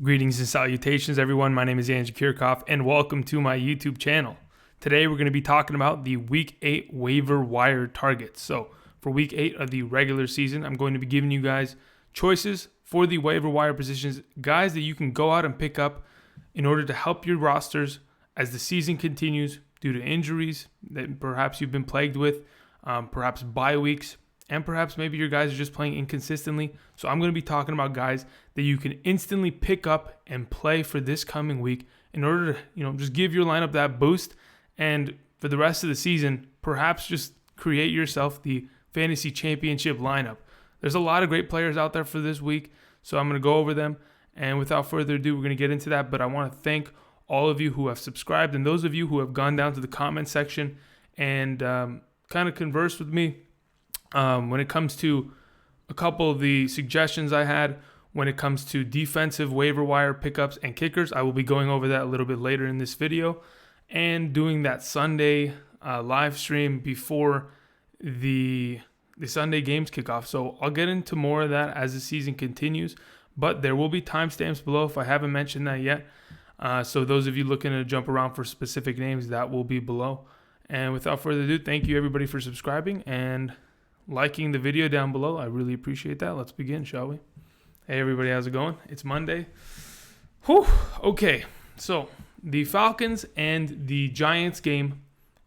Greetings and salutations, everyone. My name is Andrew Kirchhoff, and welcome to my YouTube channel. Today, we're going to be talking about the Week 8 waiver wire targets. So, for Week 8 of the regular season, I'm going to be giving you guys choices for the waiver wire positions, guys that you can go out and pick up in order to help your rosters as the season continues due to injuries that perhaps you've been plagued with, perhaps bye weeks, and perhaps maybe your guys are just playing inconsistently. So I'm going to be talking about guys that you can instantly pick up and play for this coming week in order to, just give your lineup that boost. And for the rest of the season, perhaps just create yourself the fantasy championship lineup. There's a lot of great players out there for this week, so I'm going to go over them. And without further ado, we're going to get into that. But I want to thank all of you who have subscribed and those of you who have gone down to the comment section and kind of conversed with me. When it comes to a couple of the suggestions I had, when it comes to defensive waiver wire pickups and kickers, I will be going over that a little bit later in this video and doing that Sunday live stream before the Sunday games kick off. So I'll get into more of that as the season continues, but there will be timestamps below if I haven't mentioned that yet. So those of you looking to jump around for specific names, that will be below. And without further ado, thank you everybody for subscribing and liking the video down below. I really appreciate that. Let's begin, shall we? Hey everybody, how's it going? It's Monday. Whew. Okay, so the Falcons and the Giants game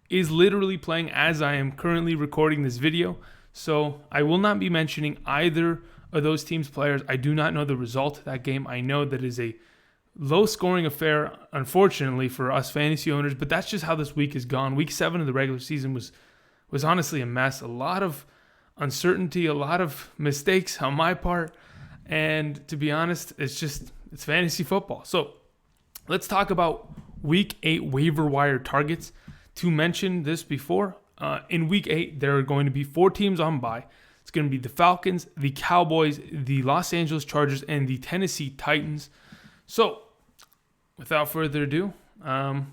is literally playing as I am currently recording this video. So I will not be mentioning either of those teams' players. I do not know the result of that game. I know that it is a low-scoring affair, unfortunately, for us fantasy owners, but that's just how this week has gone. Week 7 of the regular season was honestly a mess. A lot of uncertainty, a lot of mistakes on my part, and to be honest, it's fantasy football. So let's talk about Week 8 waiver wire targets. To mention this before, in Week 8 there are going to be 4 teams on bye. It's going to be the Falcons, the Cowboys, the Los Angeles Chargers, and the Tennessee Titans. So without further ado,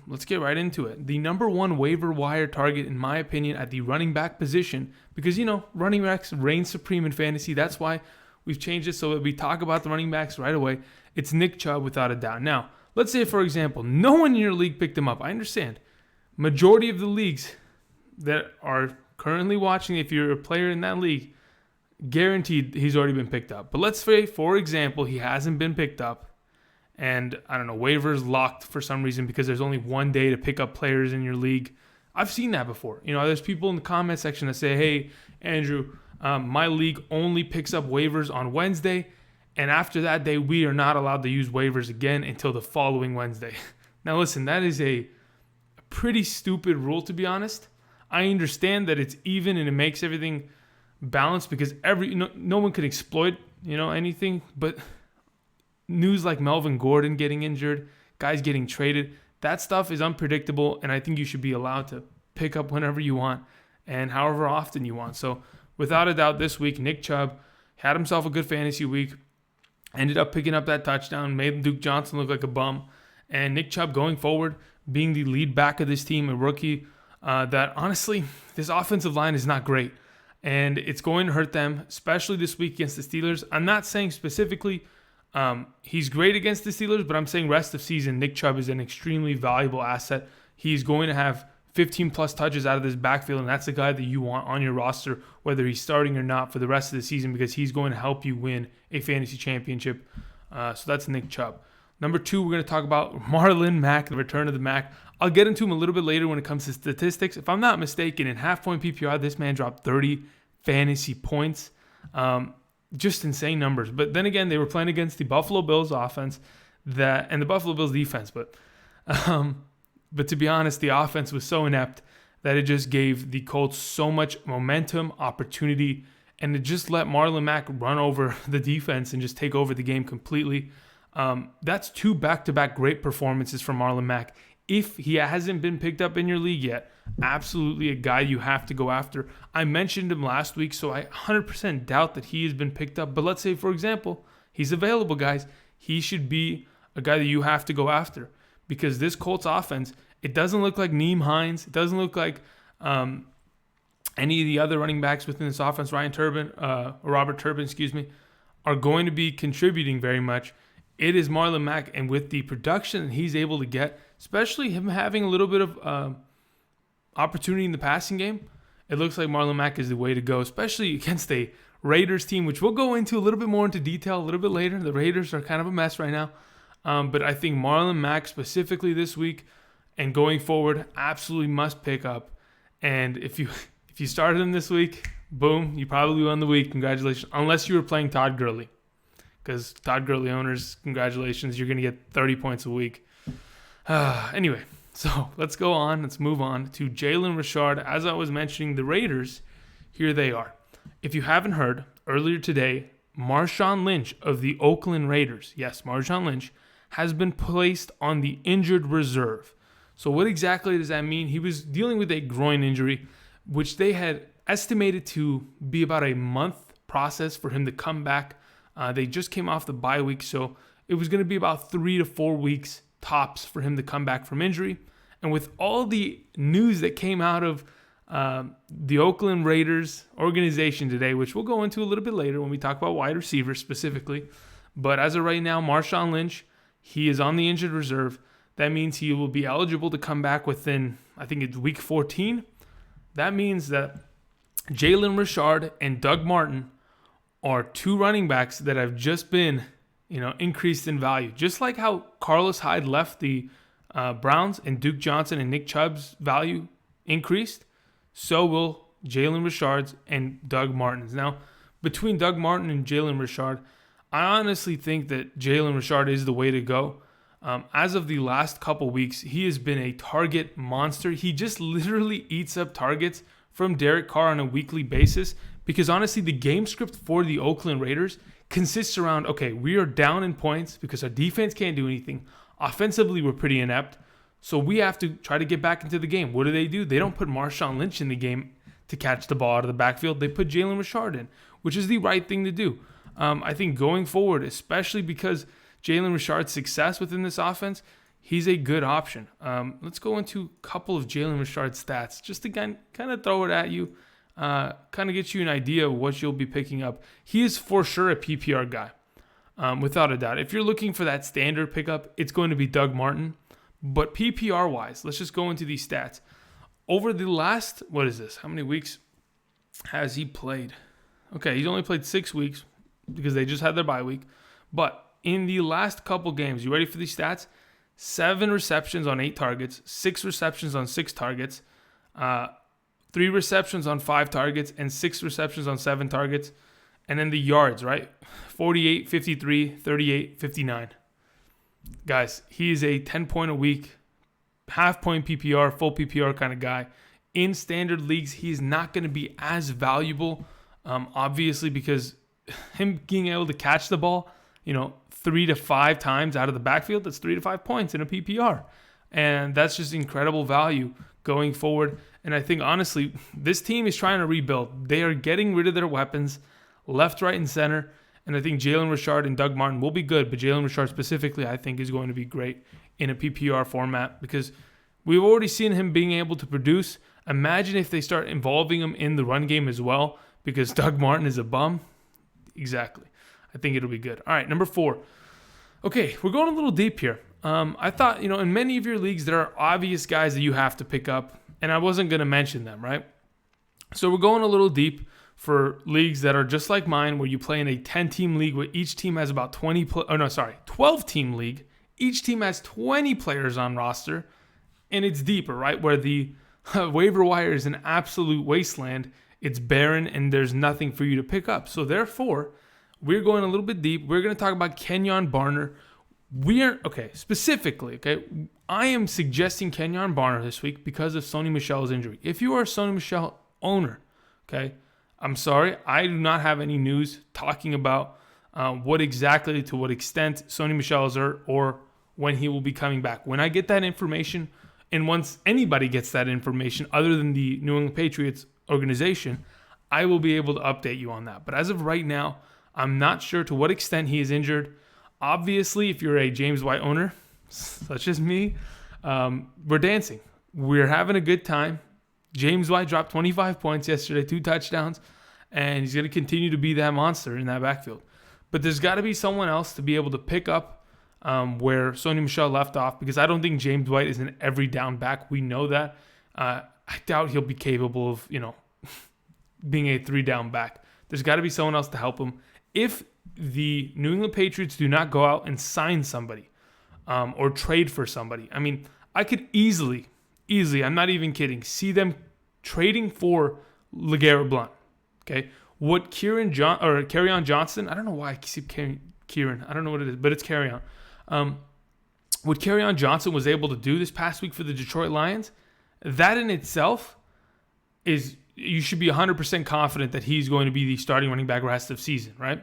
let's get right into it. The number one waiver wire target, in my opinion, at the running back position, because, running backs reign supreme in fantasy. That's why we've changed it so that we talk about the running backs right away. It's Nick Chubb, without a doubt. Now, let's say, for example, no one in your league picked him up. I understand. Majority of the leagues that are currently watching, if you're a player in that league, guaranteed he's already been picked up. But let's say, for example, he hasn't been picked up. And, I don't know, waivers locked for some reason because there's only one day to pick up players in your league. I've seen that before. There's people in the comment section that say, hey, Andrew, my league only picks up waivers on Wednesday, and after that day, we are not allowed to use waivers again until the following Wednesday. Now, listen, that is a pretty stupid rule, to be honest. I understand that it's even and it makes everything balanced because no one can exploit, anything, but news like Melvin Gordon getting injured, guys getting traded, that stuff is unpredictable, and I think you should be allowed to pick up whenever you want and however often you want. So without a doubt, this week, Nick Chubb had himself a good fantasy week, ended up picking up that touchdown, made Duke Johnson look like a bum, and Nick Chubb going forward, being the lead back of this team, a rookie that honestly, this offensive line is not great, and it's going to hurt them, especially this week against the Steelers. I'm not saying specifically he's great against the Steelers, but I'm saying rest of season, Nick Chubb is an extremely valuable asset. He's going to have 15-plus touches out of this backfield, and that's the guy that you want on your roster, whether he's starting or not for the rest of the season, because he's going to help you win a fantasy championship. So that's Nick Chubb. Number 2, we're going to talk about Marlon Mack, the return of the Mack. I'll get into him a little bit later when it comes to statistics. If I'm not mistaken, in half-point PPR, this man dropped 30 fantasy points. Just insane numbers. But then again, they were playing against the Buffalo Bills offense and the Buffalo Bills defense. But to be honest, the offense was so inept that it just gave the Colts so much momentum, opportunity, and it just let Marlon Mack run over the defense and just take over the game completely. That's 2 back-to-back great performances from Marlon Mack. If he hasn't been picked up in your league yet, absolutely a guy you have to go after. I mentioned him last week, so I 100% doubt that he has been picked up. But let's say, for example, he's available, guys. He should be a guy that you have to go after because this Colts offense, it doesn't look like Nyheim Hines. It doesn't look like any of the other running backs within this offense, Robert Turbin, are going to be contributing very much. it is Marlon Mack. And with the production he's able to get, especially him having a little bit of opportunity in the passing game, it looks like Marlon Mack is the way to go, especially against a Raiders team, which we'll go into a little bit more into detail a little bit later. The Raiders are kind of a mess right now. But I think Marlon Mack specifically this week and going forward absolutely must pick up. And if you started him this week, boom, you probably won the week. Congratulations. Unless you were playing Todd Gurley. Because Todd Gurley owners, congratulations. You're going to get 30 points a week. Anyway, so let's go on. Let's move on to Jalen Richard. As I was mentioning, the Raiders, here they are. If you haven't heard, earlier today, Marshawn Lynch of the Oakland Raiders, yes, Marshawn Lynch, has been placed on the injured reserve. So what exactly does that mean? He was dealing with a groin injury, which they had estimated to be about a month process for him to come back. They just came off the bye week, so it was going to be about 3 to 4 weeks tops for him to come back from injury. And with all the news that came out of the Oakland Raiders organization today, which we'll go into a little bit later when we talk about wide receivers specifically. But as of right now, Marshawn Lynch, he is on the injured reserve. That means he will be eligible to come back within, I think it's week 14. That means that Jalen Richard and Doug Martin are two running backs that have just been, increased in value. Just like how Carlos Hyde left the Browns and Duke Johnson and Nick Chubb's value increased, so will Jalen Richard's and Doug Martin's. Now, between Doug Martin and Jalen Richard, I honestly think that Jalen Richard is the way to go. As of the last couple weeks, he has been a target monster. He just literally eats up targets from Derek Carr on a weekly basis because honestly, the game script for the Oakland Raiders consists around, okay, we are down in points because our defense can't do anything. Offensively, we're pretty inept. So we have to try to get back into the game. What do? They don't put Marshawn Lynch in the game to catch the ball out of the backfield. They put Jalen Richard in, which is the right thing to do. I think going forward, especially because Jalen Richard's success within this offense, he's a good option. Let's go into a couple of Jalen Richard's stats just to kind of throw it at you, kind of get you an idea of what you'll be picking up. He is for sure a PPR guy, without a doubt. If you're looking for that standard pickup, it's going to be Doug Martin. But PPR-wise, let's just go into these stats. Over the last, how many weeks has he played? Okay, he's only played 6 weeks because they just had their bye week. But in the last couple games, you ready for these stats? 7 receptions on 8 targets, 6 receptions on 6 targets, 3 receptions on 5 targets, and 6 receptions on 7 targets. And then the yards, right? 48, 53, 38, 59. Guys, he is a 10-point a week, half-point PPR, full PPR kind of guy. In standard leagues, he's not going to be as valuable, obviously, because him being able to catch the ball, 3 to 5 times out of the backfield, that's 3 to 5 points in a PPR. And that's just incredible value going forward. And I think, honestly, this team is trying to rebuild. They are getting rid of their weapons left, right, and center. And I think Jalen Richard and Doug Martin will be good, but Jalen Richard specifically, I think, is going to be great in a PPR format because we've already seen him being able to produce. Imagine if they start involving him in the run game as well because Doug Martin is a bum. Exactly. I think it'll be good. All right, number 4. Okay, we're going a little deep here. I thought, in many of your leagues, there are obvious guys that you have to pick up, and I wasn't going to mention them, right? So we're going a little deep for leagues that are just like mine, where you play in a 10-team league where each team has about 12-team league. Each team has 20 players on roster, and it's deeper, right? Where the waiver wire is an absolute wasteland. It's barren, and there's nothing for you to pick up. So therefore, we're going a little bit deep. We're going to talk about Kenjon Barner. Specifically, I am suggesting Kenjon Barner this week because of Sony Michel's injury. If you are a Sony Michel owner, I'm sorry, I do not have any news talking about to what extent Sony Michel is hurt or when he will be coming back. When I get that information, and once anybody gets that information other than the New England Patriots organization, I will be able to update you on that. But as of right now, I'm not sure to what extent he is injured. Obviously, if you're a James White owner, such as me, we're dancing. We're having a good time. James White dropped 25 points yesterday, 2 touchdowns, and he's going to continue to be that monster in that backfield. But there's got to be someone else to be able to pick up where Sony Michel left off, because I don't think James White is an every down back. We know that. I doubt he'll be capable of, being a 3-down back. There's got to be someone else to help him. If the New England Patriots do not go out and sign somebody or trade for somebody, I mean, I could easily, I'm not even kidding, see them trading for LeGarrette Blount. Okay, what Kerryon Johnson, I don't know why I keep Kieran, I don't know what it is, but it's Kerryon. What Kerryon Johnson was able to do this past week for the Detroit Lions, that in itself is, you should be 100% confident that he's going to be the starting running back rest of season, right?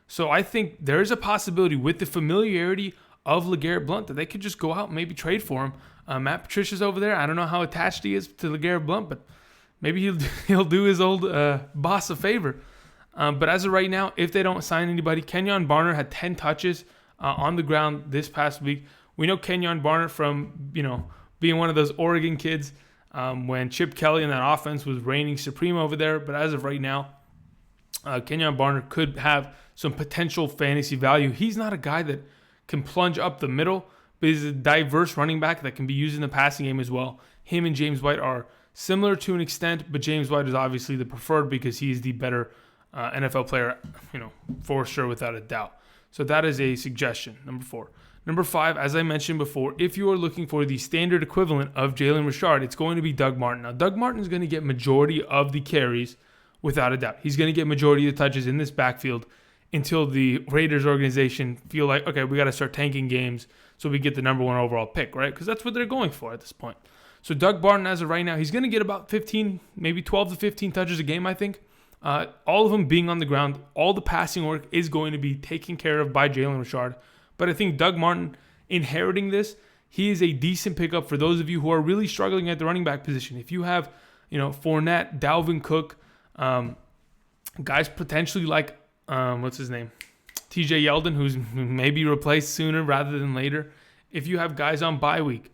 So I think there is a possibility with the familiarity of LeGarrette Blount that they could just go out and maybe trade for him. Matt Patricia's over there. I don't know how attached he is to LeGarrette Blount, but maybe he'll do his old boss a favor. But as of right now, if they don't sign anybody, Kenjon Barner had 10 touches on the ground this past week. We know Kenjon Barner from, being one of those Oregon kids when Chip Kelly and that offense was reigning supreme over there. But as of right now, Kenjon Barner could have some potential fantasy value. He's not a guy that can plunge up the middle, but he's a diverse running back that can be used in the passing game as well. Him and James White are similar to an extent, but James White is obviously the preferred because he's the better NFL player, for sure, without a doubt. So that is a suggestion, number 4. Number 5, as I mentioned before, if you are looking for the standard equivalent of Jalen Richard, it's going to be Doug Martin. Now, Doug Martin is going to get majority of the carries, without a doubt. He's going to get majority of the touches in this backfield until the Raiders organization feel like, okay, we got to start tanking games so we get the number 1 overall pick, right? Because that's what they're going for at this point. So Doug Martin, as of right now, he's going to get about 15, maybe 12 to 15 touches a game, I think. All of them being on the ground. All the passing work is going to be taken care of by Jalen Richard. But I think Doug Martin, inheriting this, he is a decent pickup for those of you who are really struggling at the running back position. If you have, Fournette, Dalvin Cook, guys potentially like, what's his name? TJ Yeldon, who's maybe replaced sooner rather than later. If you have guys on bye week,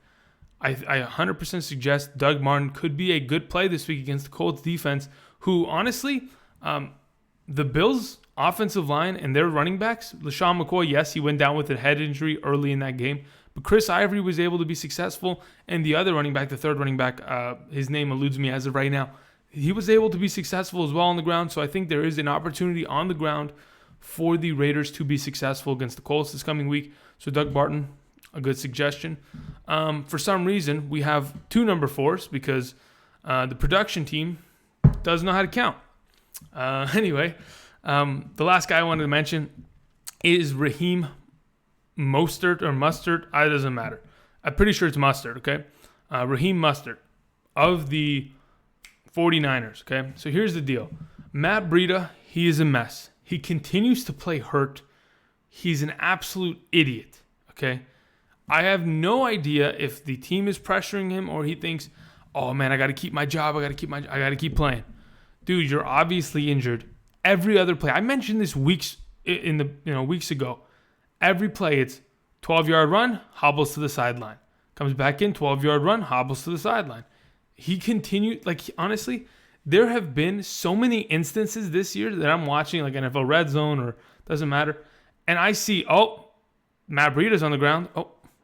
I 100% suggest Doug Martin could be a good play this week against the Colts defense, who honestly, the Bills' offensive line and their running backs, LaShawn McCoy, yes, he went down with a head injury early in that game, but Chris Ivory was able to be successful, and the other running back, the third running back, his name eludes me as of right now, he was able to be successful as well on the ground, so I think there is an opportunity on the ground for the Raiders to be successful against the Colts this coming week. So Doug Martin, a good suggestion. For some reason, we have 2 number 4s because the production team doesn't know how to count. Anyway, the last guy I wanted to mention is Raheem Moestert or Mustard. It doesn't matter. I'm pretty sure it's Mustard, okay? Raheem Moestert of the 49ers, okay? So here's the deal. Matt Breida, he is a mess. He continues to play hurt. He's an absolute idiot, okay? I have no idea if the team is pressuring him or he thinks, oh man, I got to keep my job. I got to keep playing. Dude, you're obviously injured. Every other play, I mentioned this weeks ago. Every play, it's 12-yard run, hobbles to the sideline. Comes back in, 12-yard run, hobbles to the sideline. He continued, honestly, there have been so many instances this year that I'm watching, like NFL Red Zone or doesn't matter, and I see, Matt Breida's on the ground.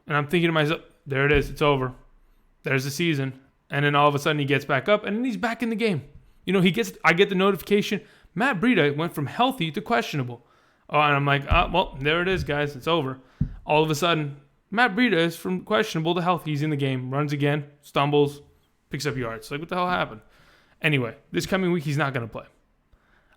And I'm thinking to myself, there it is. It's over. There's the season. And then all of a sudden he gets back up and then he's back in the game. I get the notification. Matt Breida went from healthy to questionable. And I'm like, there it is, guys. It's over. All of a sudden, Matt Breida is from questionable to healthy. He's in the game. Runs again. Stumbles. Picks up yards. Like, what the hell happened? Anyway, this coming week, he's not going to play.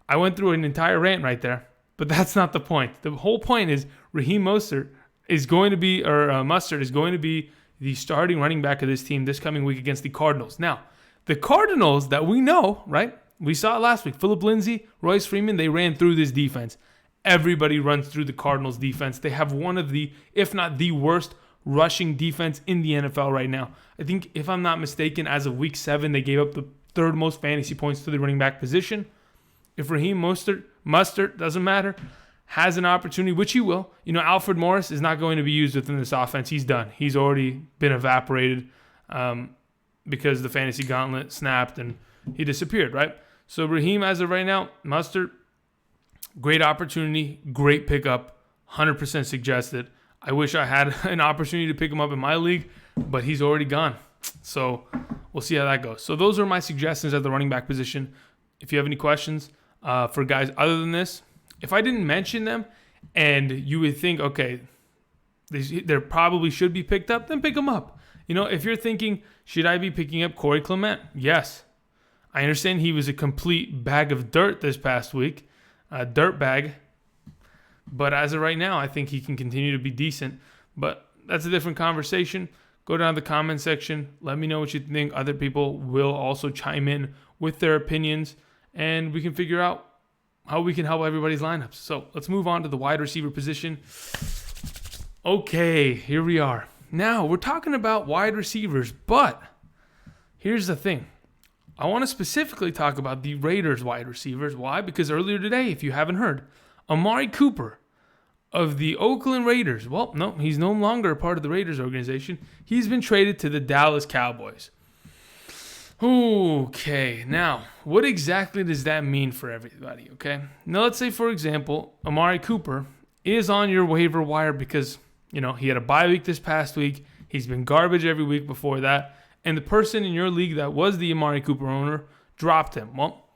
I went through an entire rant right there. But that's not the point. The whole point is Raheem Moestert is going to be, Mustard is going to be the starting running back of this team this coming week against the Cardinals. Now, the Cardinals that we know, right? We saw it last week. Phillip Lindsay, Royce Freeman, they ran through this defense. Everybody runs through the Cardinals defense. They have one of the, if not the worst, rushing defense in the NFL right now. I think, if I'm not mistaken, as of week 7, they gave up the 3rd most fantasy points to the running back position. If Raheem Moestert, doesn't matter, has an opportunity, which he will. Alfred Morris is not going to be used within this offense. He's done. He's already been evaporated because the fantasy gauntlet snapped and he disappeared, right? So Raheem, as of right now, Moestert, great opportunity, great pickup, 100% suggested. I wish I had an opportunity to pick him up in my league, but he's already gone. So we'll see how that goes. So those are my suggestions at the running back position. If you have any questions for guys other than this, if I didn't mention them and you would think, okay, they probably should be picked up, then pick them up. If you're thinking, should I be picking up Corey Clement? Yes. I understand he was a complete bag of dirt this past week, a dirt bag. But as of right now, I think he can continue to be decent. But that's a different conversation. Go down to the comment section. Let me know what you think. Other people will also chime in with their opinions, and we can figure out how we can help everybody's lineups. So let's move on to the wide receiver position. Okay, here we are. Now, we're talking about wide receivers, but here's the thing. I want to specifically talk about the Raiders wide receivers. Why? Because earlier today, if you haven't heard, Amari Cooper of the Oakland Raiders, well, no, he's no longer a part of the Raiders organization. He's been traded to the Dallas Cowboys. Okay, now, what exactly does that mean for everybody, okay? Now, let's say, for example, Amari Cooper is on your waiver wire because, he had a bye week this past week. He's been garbage every week before that. And the person in your league that was the Amari Cooper owner dropped him. Well,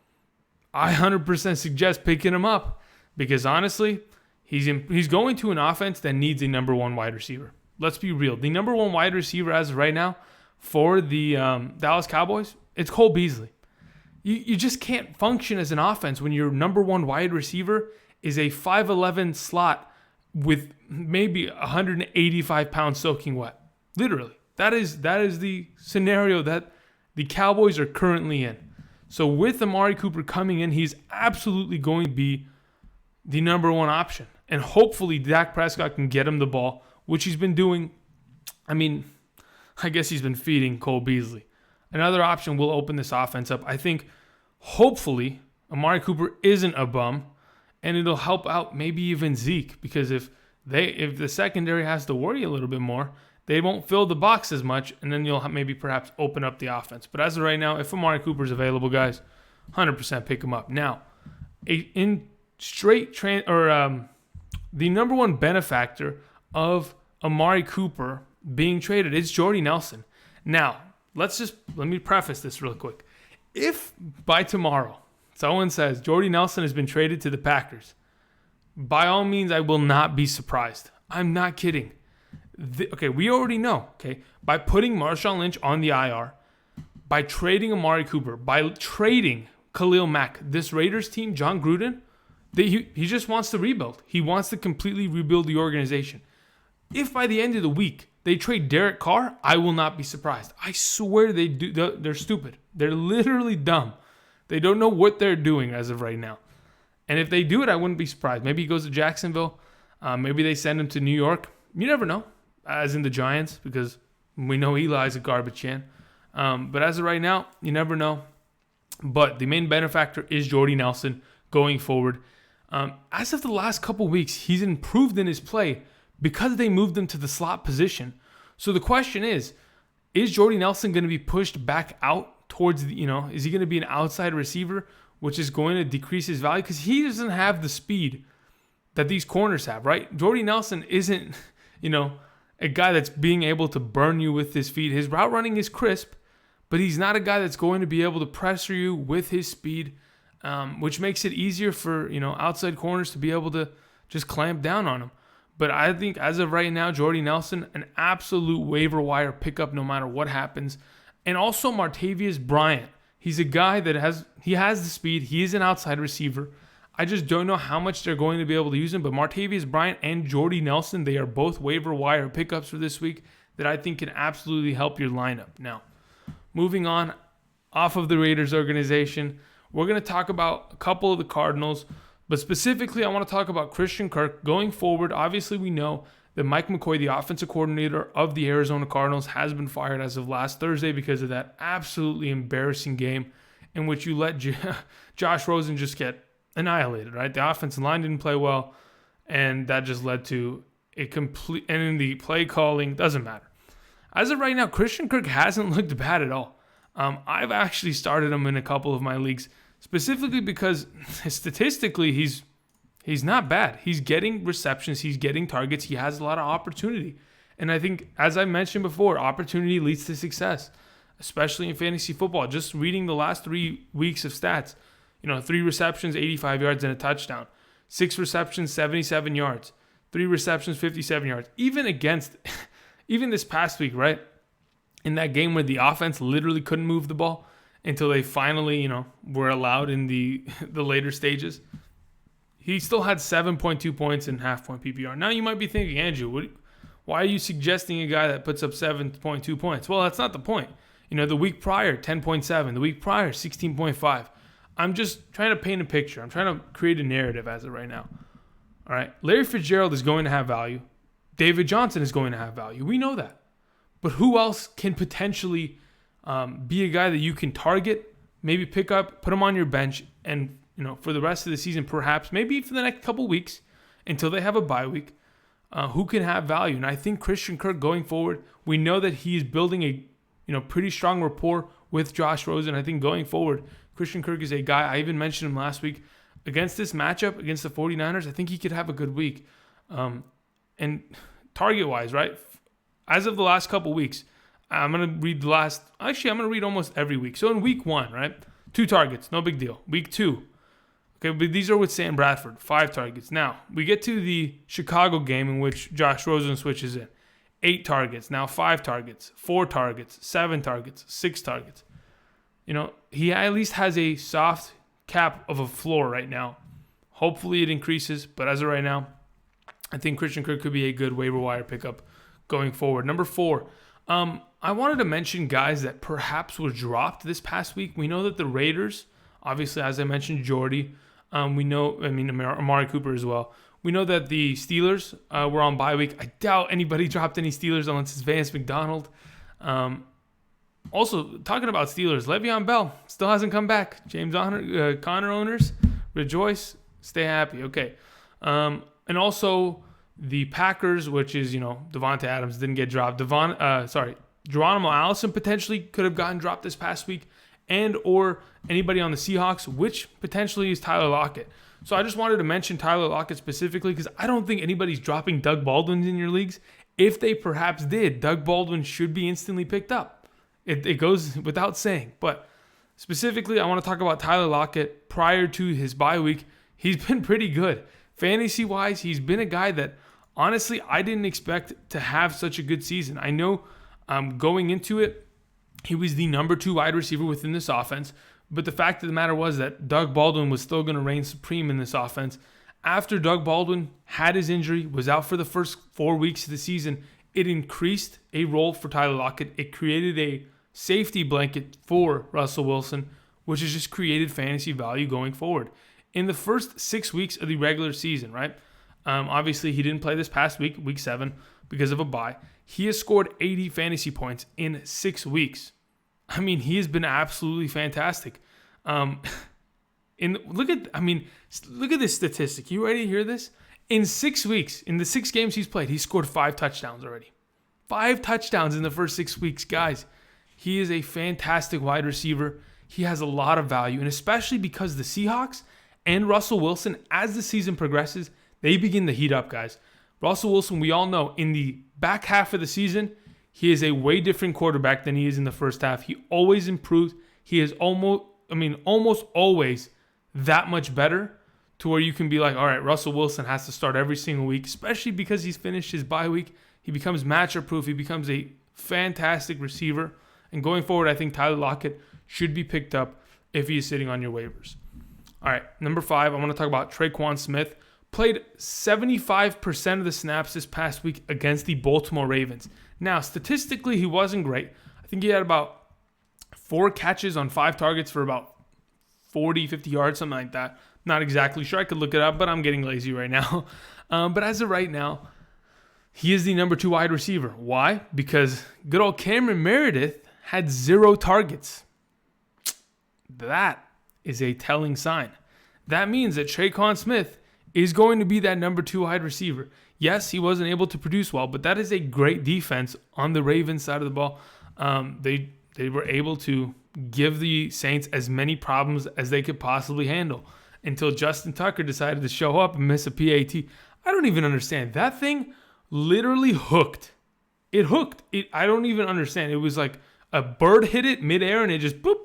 I 100% suggest picking him up because, honestly, he's going to an offense that needs a number one wide receiver. Let's be real. The number one wide receiver as of right now for the Dallas Cowboys, it's Cole Beasley. You just can't function as an offense when your number one wide receiver is a 5'11 slot with maybe 185 pounds soaking wet. Literally. That is the scenario that the Cowboys are currently in. So with Amari Cooper coming in, he's absolutely going to be the number one option. And hopefully Dak Prescott can get him the ball, which he's been doing. I guess he's been feeding Cole Beasley. Another option will open this offense up. I think hopefully Amari Cooper isn't a bum, and it'll help out maybe even Zeke, because if the secondary has to worry a little bit more, they won't fill the box as much, and then you'll maybe perhaps open up the offense. But as of right now, if Amari Cooper's available, guys, 100% pick him up. Now, the number one benefactor of Amari Cooper being traded is Jordy Nelson. Now, let me preface this real quick. If by tomorrow someone says Jordy Nelson has been traded to the Packers, by all means, I will not be surprised. I'm not kidding. We already know, by putting Marshawn Lynch on the IR, by trading Amari Cooper, by trading Khalil Mack, this Raiders team, John Gruden, he just wants to rebuild. He wants to completely rebuild the organization. If by the end of the week they trade Derek Carr, I will not be surprised. I swear they're stupid. They're literally dumb. They don't know what they're doing as of right now. And if they do it, I wouldn't be surprised. Maybe he goes to Jacksonville. Maybe they send him to New York. You never know, as in the Giants, because we know Eli's a garbage can. But as of right now, you never know. But the main benefactor is Jordy Nelson going forward. As of the last couple weeks, he's improved in his play because they moved him to the slot position. So the question is Jordy Nelson going to be pushed back out towards is he going to be an outside receiver, which is going to decrease his value? Because he doesn't have the speed that these corners have, right? Jordy Nelson isn't, a guy that's being able to burn you with his feet. His route running is crisp, but he's not a guy that's going to be able to pressure you with his speed, which makes it easier for, outside corners to be able to just clamp down on him. But I think as of right now, Jordy Nelson, an absolute waiver wire pickup no matter what happens. And also Martavius Bryant. He's a guy that has the speed. He is an outside receiver. I just don't know how much they're going to be able to use him. But Martavius Bryant and Jordy Nelson, they are both waiver wire pickups for this week that I think can absolutely help your lineup. Now, moving on off of the Raiders organization, we're going to talk about a couple of the Cardinals. But specifically, I want to talk about Christian Kirk. Going forward, obviously we know that Mike McCoy, the offensive coordinator of the Arizona Cardinals, has been fired as of last Thursday because of that absolutely embarrassing game in which you let Josh Rosen just get annihilated, right? The offensive line didn't play well, and that just led to a complete... And in the play calling, doesn't matter. As of right now, Christian Kirk hasn't looked bad at all. I've actually started him in a couple of my leagues, specifically because statistically he's He's not bad. He's getting receptions. He's getting targets. He has a lot of opportunity. And I think, as I mentioned before, opportunity leads to success, especially in fantasy football. Just reading the last 3 weeks of stats, 3 receptions, 85 yards, and a touchdown. 6 receptions, 77 yards. 3 receptions, 57 yards. Even this past week, right? In that game where the offense literally couldn't move the ball until they finally, were allowed in the later stages. He still had 7.2 points in half-point PPR. Now you might be thinking, Andrew, why are you suggesting a guy that puts up 7.2 points? Well, that's not the point. The week prior, 10.7. The week prior, 16.5. I'm just trying to paint a picture. I'm trying to create a narrative as of right now. All right, Larry Fitzgerald is going to have value. David Johnson is going to have value. We know that. But who else can potentially be a guy that you can target, maybe pick up, put him on your bench, and for the rest of the season, perhaps, maybe for the next couple weeks until they have a bye week, who can have value? And I think Christian Kirk going forward, we know that he is building a pretty strong rapport with Josh Rosen. I think going forward, Christian Kirk is a guy, I even mentioned him last week, against this matchup, against the 49ers, I think he could have a good week. And target-wise, right? As of the last couple weeks, I'm going to read I'm going to read almost every week. So in week 1, right? 2 targets, no big deal. Week 2, okay, but these are with Sam Bradford, 5 targets. Now, we get to the Chicago game in which Josh Rosen switches in. 8 targets, now 5 targets, 4 targets, 7 targets, 6 targets. He at least has a soft cap of a floor right now. Hopefully it increases, but as of right now, I think Christian Kirk could be a good waiver wire pickup going forward. Number 4, I wanted to mention guys that perhaps were dropped this past week. We know that the Raiders, obviously, as I mentioned, Jordy. Amari Cooper as well. We know that the Steelers were on bye week. I doubt anybody dropped any Steelers unless it's Vance McDonald. Also, talking about Steelers, Le'Veon Bell still hasn't come back. James Conner owners, rejoice, stay happy. Okay. And also the Packers, which is, Devontae Adams didn't get dropped. Geronimo Allison potentially could have gotten dropped this past week, and or anybody on the Seahawks, which potentially is Tyler Lockett. So I just wanted to mention Tyler Lockett specifically because I don't think anybody's dropping Doug Baldwin in your leagues. If they perhaps did, Doug Baldwin should be instantly picked up. It goes without saying. But specifically, I want to talk about Tyler Lockett prior to his bye week. He's been pretty good. Fantasy-wise, he's been a guy that, honestly, I didn't expect to have such a good season. I know going into it, he was the number 2 wide receiver within this offense. But the fact of the matter was that Doug Baldwin was still going to reign supreme in this offense. After Doug Baldwin had his injury, was out for the first 4 weeks of the season, it increased a role for Tyler Lockett. It created a safety blanket for Russell Wilson, which has just created fantasy value going forward. In the first 6 weeks of the regular season, right? Obviously, he didn't play this past week, week 7, because of a bye. He has scored 80 fantasy points in 6 weeks. I mean, he has been absolutely fantastic. Look at this statistic. You ready to hear this? In 6 weeks, in the 6 games he's played, he scored 5 touchdowns already. 5 touchdowns in the first 6 weeks, guys. He is a fantastic wide receiver. He has a lot of value, and especially because the Seahawks and Russell Wilson, as the season progresses, they begin to heat up, guys. Russell Wilson, we all know, in the back half of the season, he is a way different quarterback than he is in the first half. He always improves. He is almost always that much better to where you can be like, all right, Russell Wilson has to start every single week, especially because he's finished his bye week. He becomes matchup proof. He becomes a fantastic receiver. And going forward, I think Tyler Lockett should be picked up if he is sitting on your waivers. All right, number 5, I want to talk about Tre'Quon Smith. Played 75% of the snaps this past week against the Baltimore Ravens. Now, statistically, he wasn't great. I think he had about 4 catches on 5 targets for about 40, 50 yards, something like that. Not exactly sure. I could look it up, but I'm getting lazy right now. But as of right now, he is the number 2 wide receiver. Why? Because good old Cameron Meredith had 0 targets. That is a telling sign. That means that Tre'Quon Smith is going to be that number 2 wide receiver. Yes, he wasn't able to produce well, but that is a great defense on the Ravens side of the ball. They were able to give the Saints as many problems as they could possibly handle. until Justin Tucker decided to show up and miss a PAT. I don't even understand. That thing literally hooked. It hooked. I don't even understand. It was like a bird hit it midair and it just boop.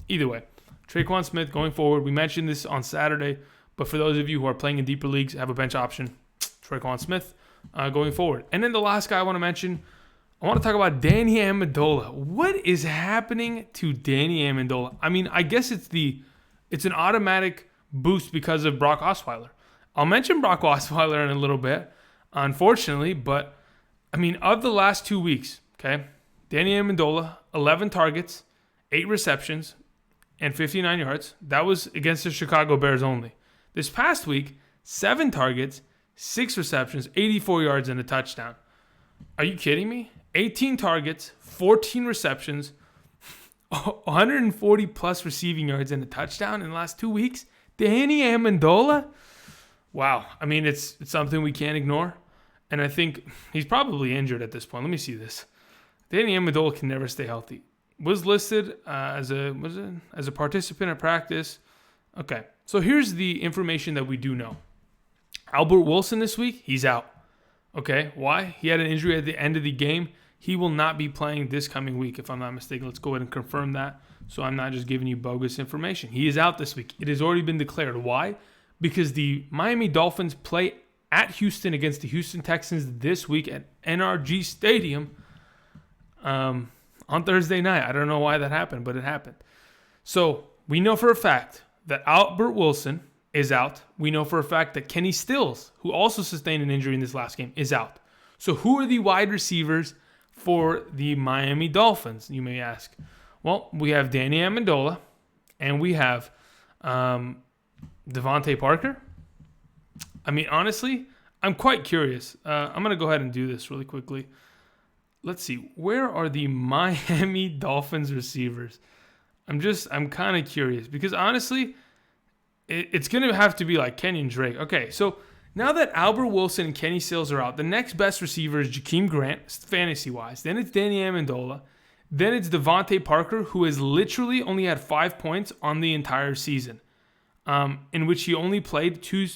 Either way, Tre'Quon Smith going forward. We mentioned this on Saturday, but for those of you who are playing in deeper leagues, have a bench option. Tre'Quon Smith going forward. And then the last guy I want to mention, I want to talk about Danny Amendola. What is happening to Danny Amendola? I mean, I guess it's an automatic boost because of Brock Osweiler. I'll mention Brock Osweiler in a little bit, unfortunately, but I mean, of the last 2 weeks, okay, Danny Amendola, 11 targets, 8 receptions, and 59 yards. That was against the Chicago Bears only. This past week, 7 targets, 6 receptions, 84 yards, and a touchdown. Are you kidding me? 18 targets, 14 receptions, 140 plus receiving yards, and a touchdown in the last 2 weeks. Danny Amendola? Wow. I mean, it's something we can't ignore. And I think he's probably injured at this point. Let me see this. Danny Amendola can never stay healthy. Was listed as a participant at practice. Okay. So here's the information that we do know. Albert Wilson this week, he's out. Okay. Why? He had an injury at the end of the game. He will not be playing this coming week, if I'm not mistaken. Let's go ahead and confirm that, so I'm not just giving you bogus information. He is out this week. It has already been declared. Why? Because the Miami Dolphins play at Houston against the Houston Texans this week at NRG Stadium on Thursday night. I don't know why that happened, but it happened. So we know for a fact that Albert Wilson is out. We know for a fact that Kenny Stills, who also sustained an injury in this last game, is out. So who are the wide receivers for the Miami Dolphins, you may ask? Well, we have Danny Amendola, and we have Devontae Parker. I mean, honestly, I'm quite curious. I'm going to go ahead and do this really quickly. Let's see. Where are the Miami Dolphins receivers? I'm kind of curious because honestly, it's going to have to be like Kenyon Drake. Okay, so now that Albert Wilson and Kenny Stills are out, the next best receiver is Jakeem Grant, fantasy-wise. Then it's Danny Amendola. Then it's Devontae Parker, who has literally only had 5 points on the entire season, in which he only played two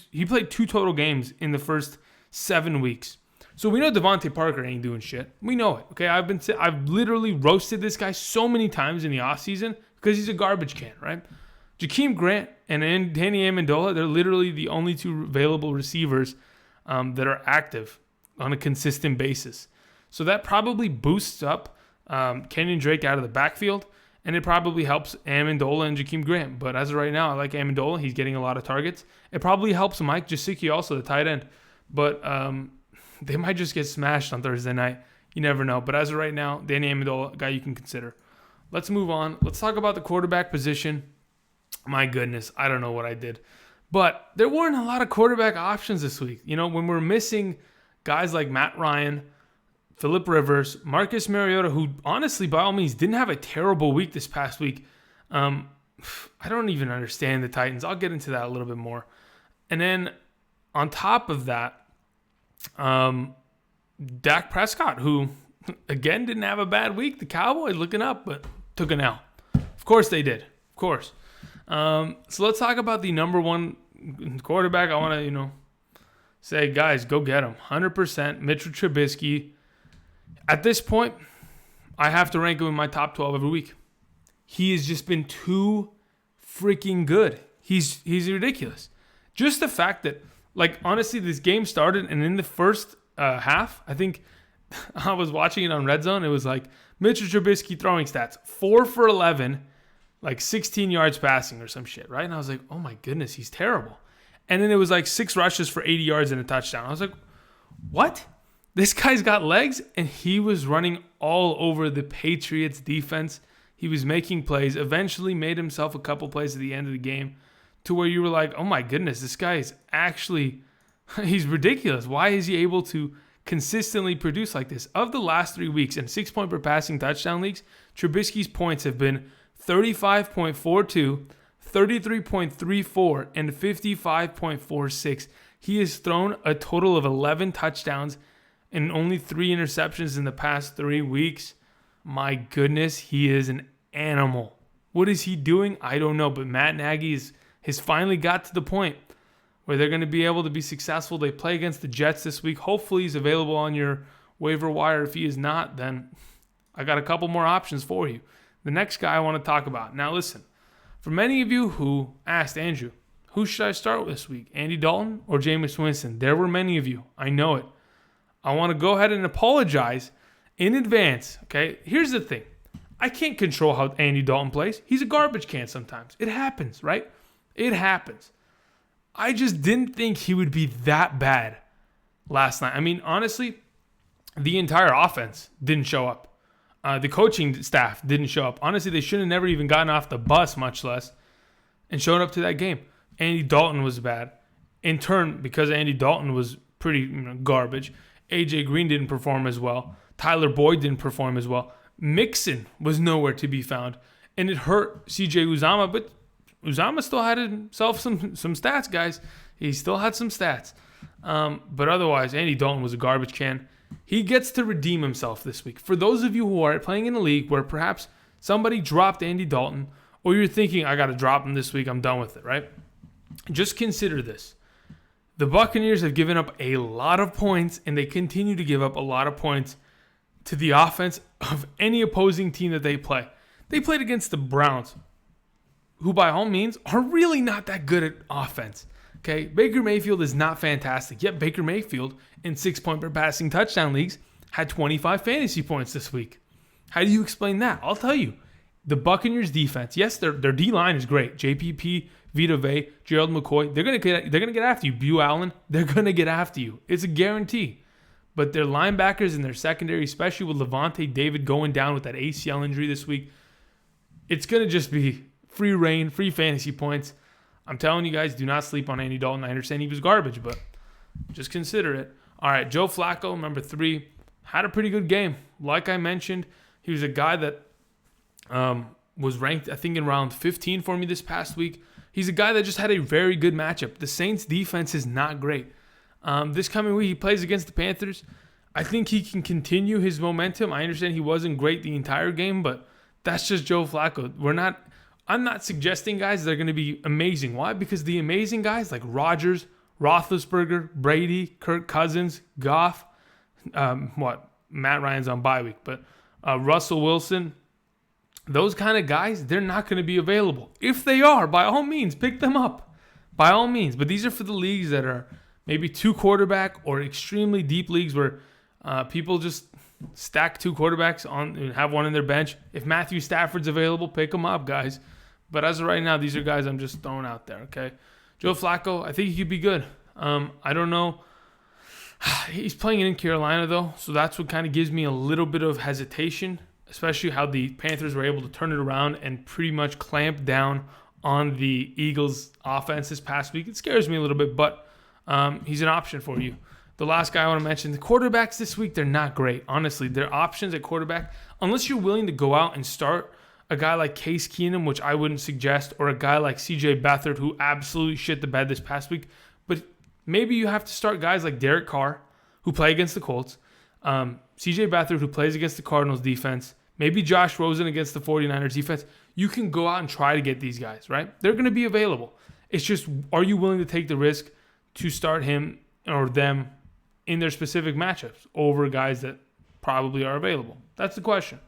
total games in the first 7 weeks. So we know Devontae Parker ain't doing shit. We know it. Okay, I've literally roasted this guy so many times in the offseason because he's a garbage can, right? Jakeem Grant and Danny Amendola, they're literally the only 2 available receivers that are active on a consistent basis. So that probably boosts up Kenyon Drake out of the backfield, and it probably helps Amendola and Jakeem Grant. But as of right now, I like Amendola. He's getting a lot of targets. It probably helps Mike Gesicki also, the tight end. But they might just get smashed on Thursday night. You never know. But as of right now, Danny Amendola, a guy you can consider. Let's move on. Let's talk about the quarterback position. My goodness, I don't know what I did. But there weren't a lot of quarterback options this week. You know, when we're missing guys like Matt Ryan, Phillip Rivers, Marcus Mariota, who honestly, by all means, didn't have a terrible week this past week. I don't even understand the Titans. I'll get into that a little bit more. And then on top of that, Dak Prescott, who, again, didn't have a bad week. The Cowboys looking up, but took an L. Of course they did. Of course. So let's talk about the number 1 quarterback. I want to, say, guys, go get him. 100%. Mitch Trubisky. At this point, I have to rank him in my top 12 every week. He has just been too freaking good. He's ridiculous. Just the fact that, like, honestly, this game started, and in the first half, I think I was watching it on Red Zone. It was like Mitch Trubisky throwing stats, 4 for 11, like 16 yards passing or some shit, right? And I was like, oh my goodness, he's terrible. And then it was like 6 rushes for 80 yards and a touchdown. I was like, what? This guy's got legs, and he was running all over the Patriots defense. He was making plays, eventually made himself a couple plays at the end of the game to where you were like, oh my goodness, this guy is actually, he's ridiculous. Why is he able to consistently produce like this? Of the last 3 weeks in 6-point per passing touchdown leagues, Trubisky's points have been 35.42, 33.34, and 55.46. He has thrown a total of 11 touchdowns and only 3 interceptions in the past 3 weeks. My goodness, he is an animal. What is he doing? I don't know, but Matt Nagy has finally got to the point where they're going to be able to be successful. They play against the Jets this week. Hopefully he's available on your waiver wire. If he is not, then I got a couple more options for you. The next guy I want to talk about. Now listen, for many of you who asked, Andrew, who should I start with this week, Andy Dalton or Jameis Winston? There were many of you. I know it. I want to go ahead and apologize in advance, okay? Here's the thing. I can't control how Andy Dalton plays. He's a garbage can sometimes. It happens, right? It happens. I just didn't think he would be that bad last night. I mean, honestly, the entire offense didn't show up. The coaching staff didn't show up. Honestly, they should have never even gotten off the bus, much less, and showed up to that game. Andy Dalton was bad. In turn, because Andy Dalton was pretty garbage, A.J. Green didn't perform as well. Tyler Boyd didn't perform as well. Mixon was nowhere to be found. And it hurt C.J. Uzomah, but Uzomah still had himself some stats, guys. He still had some stats. But otherwise, Andy Dalton was a garbage can. He gets to redeem himself this week. For those of you who are playing in a league where perhaps somebody dropped Andy Dalton, or you're thinking, I got to drop him this week, I'm done with it, right? Just consider this. The Buccaneers have given up a lot of points, and they continue to give up a lot of points to the offense of any opposing team that they play. They played against the Browns, who by all means are really not that good at offense. Okay, Baker Mayfield is not fantastic. Yet Baker Mayfield in 6-point per passing touchdown leagues had 25 fantasy points this week. How do you explain that? I'll tell you. The Buccaneers defense, yes, their D-line is great. JPP, Vita Vea, Gerald McCoy, they're gonna get after you. Bu Allen, they're gonna get after you. It's a guarantee. But their linebackers and their secondary, especially with Levante David going down with that ACL injury this week, it's gonna just be free reign, free fantasy points. I'm telling you guys, do not sleep on Andy Dalton. I understand he was garbage, but just consider it. All right, Joe Flacco, number 3, had a pretty good game. Like I mentioned, he was a guy that was ranked, I think, in round 15 for me this past week. He's a guy that just had a very good matchup. The Saints' defense is not great. This coming week, he plays against the Panthers. I think he can continue his momentum. I understand he wasn't great the entire game, but that's just Joe Flacco. I'm not suggesting, guys, they're going to be amazing. Why? Because the amazing guys like Rodgers, Roethlisberger, Brady, Kirk Cousins, Goff, Matt Ryan's on bye week, but Russell Wilson, those kind of guys, they're not going to be available. If they are, by all means, pick them up. By all means. But these are for the leagues that are maybe 2 quarterback or extremely deep leagues where people just stack 2 quarterbacks on and have one in their bench. If Matthew Stafford's available, pick them up, guys. But as of right now, these are guys I'm just throwing out there, okay? Joe Flacco, I think he could be good. I don't know. He's playing in Carolina, though, so that's what kind of gives me a little bit of hesitation, especially how the Panthers were able to turn it around and pretty much clamp down on the Eagles' offense this past week. It scares me a little bit, but he's an option for you. The last guy I want to mention, the quarterbacks this week, they're not great. Honestly, their options at quarterback, unless you're willing to go out and start a guy like Case Keenum, which I wouldn't suggest, or a guy like C.J. Beathard, who absolutely shit the bed this past week. But maybe you have to start guys like Derek Carr, who play against the Colts, C.J. Beathard, who plays against the Cardinals defense, maybe Josh Rosen against the 49ers defense. You can go out and try to get these guys, right? They're going to be available. It's just, are you willing to take the risk to start him or them in their specific matchups over guys that probably are available? That's the question.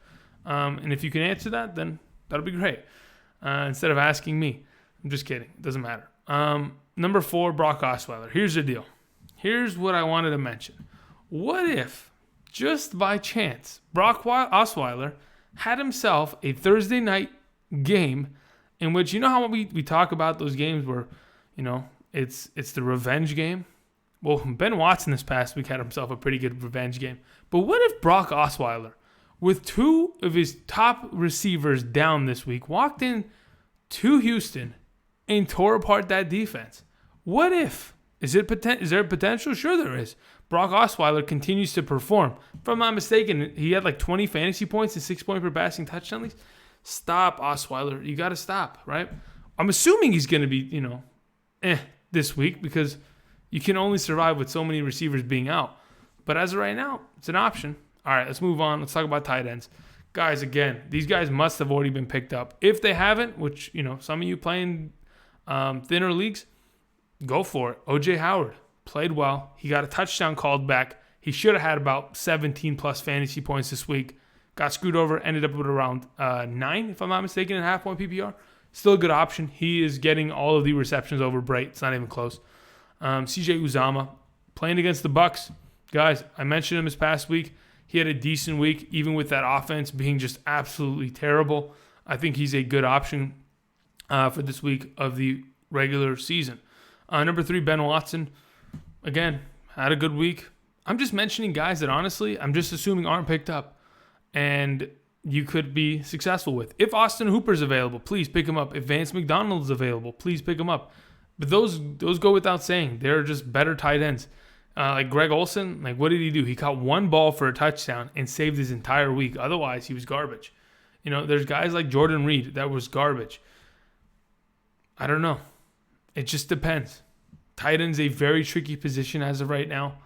And if you can answer that, then that'll be great. Instead of asking me. I'm just kidding. It doesn't matter. Number 4, Brock Osweiler. Here's the deal. Here's what I wanted to mention. What if, just by chance, Brock Osweiler had himself a Thursday night game in which, you know how we talk about those games where, it's the revenge game? Well, Ben Watson this past week had himself a pretty good revenge game. But what if Brock Osweiler, with 2 of his top receivers down this week, walked in to Houston and tore apart that defense? What if? Is there a potential? Sure there is. Brock Osweiler continues to perform. If I'm not mistaken, he had like 20 fantasy points and 6-point per passing touchdown leagues. Stop, Osweiler. You got to stop, right? I'm assuming he's going to be, this week because you can only survive with so many receivers being out. But as of right now, it's an option. All right, let's move on. Let's talk about tight ends. Guys, again, these guys must have already been picked up. If they haven't, which, some of you playing Thinner leagues, go for it. O.J. Howard played well. He got a touchdown called back. He should have had about 17-plus fantasy points this week. Got screwed over, ended up with around 9, if I'm not mistaken, in half-point PPR. Still a good option. He is getting all of the receptions over Bright. It's not even close. CJ Uzomah playing against the Bucs. Guys, I mentioned him this past week. He had a decent week, even with that offense being just absolutely terrible. I think he's a good option for this week of the regular season. Number 3, Ben Watson. Again, had a good week. I'm just mentioning guys that honestly, I'm just assuming aren't picked up and you could be successful with. If Austin Hooper's available, please pick him up. If Vance McDonald's available, please pick him up. But those go without saying. They're just better tight ends. Like Greg Olsen, like what did he do? He caught one ball for a touchdown and saved his entire week. Otherwise, he was garbage. You know, there's guys like Jordan Reed that was garbage. I don't know. It just depends. Tight end's a very tricky position as of right now.